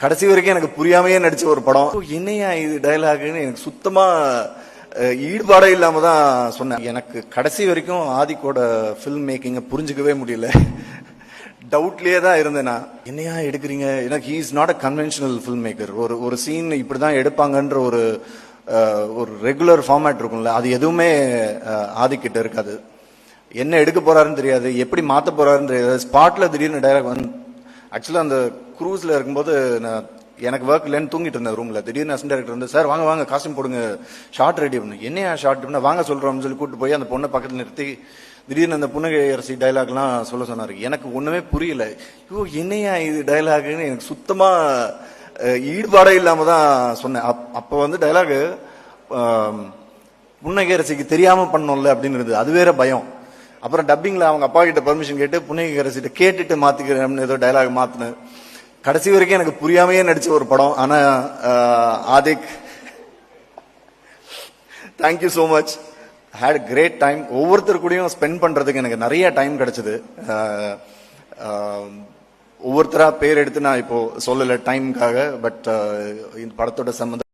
கடைசி வரைக்கும் எனக்கு புரியாமையே நடிச்ச ஒரு படம். என்னையா இது டயலாக்னு எனக்கு சுத்தமா ஈடுபாடே இல்லாம தான் சொன்னேன். எனக்கு கடைசி வரைக்கும் ஆதிக்கோட ஃபில்ம் மேக்கிங்க புரிஞ்சுக்கவே முடியல. டவுட்லயே தான் இருந்தேன் நான். என்னையா எடுக்கிறீங்க? எனக்கு he is not a conventional film maker. ஒரு சீன் இப்படிதான் எடுப்பாங்கன்ற ஒரு ரெகுலர் ஃபார்மேட் இருக்கும்ல, அது எதுவுமே ஆதிக்கிட்ட இருக்காது. என்ன எடுக்க போறாருன்னு தெரியாது, எப்படி மாத்த போறாருன்னு தெரியாது. ஸ்பாட்ல திடீர்னு டைலாக் வந்து ஆக்சுவலா அந்த க்ரூஸ்ல இருக்கும்போது எனக்கு ஒர்க் இல்லைன்னு தூங்கிட்டு இருந்தேன் ரூம்ல. திடீர்னு அசிஸ்டன்ட் டைரக்டர் வந்து, சார் வாங்க வாங்க காஸ்டியூம் போடுங்க, ஷார்ட் ரெடி பண்ணு. என்னையா ஷார்ட் பண்ண வாங்க சொல்றோம்னு சொல்லி கூட்டு போய் அந்த பொண்ணை பக்கத்துல நிறுத்தி திடீர்னு அந்த புன்னகை அரசி டைலாக்லாம் சொல்ல சொன்னாரு. எனக்கு ஒண்ணுமே புரியல. ஐயோ என்னையா இது டைலாக்னு எனக்கு சுத்தமா ஈடுபாடே இல்லாம தான் சொன்னேன். அப்ப வந்து டைலாக் புன்னகை அரசிக்கு தெரியாம பண்ணோம்ல அப்படின்னு இருந்தது. அது வேற பயம். அப்புறம் டப்பிங்ல அவங்க அப்பா கிட்ட பர்மிஷன் கேட்டு புன்னகை அரசிட்ட கேட்டுட்டு மாத்திக்கிறேன் ஏதோ டைலாக் மாத்தினேன். கடைசி வரைக்கும் எனக்கு புரியாமையே நடிச்ச ஒரு படம். ஆனா Adhik, thank you so much. Had great time. ஒவ்வொருத்தர் கூடயும் ஸ்பெண்ட் பண்றதுக்கு எனக்கு நிறைய டைம் கிடைச்சது. ஒவ்வொருத்தரா பேர் எடுத்து நான் இப்போ சொல்லல டைமுக்காக. பட் இந்த படத்தோட சம்பந்தம்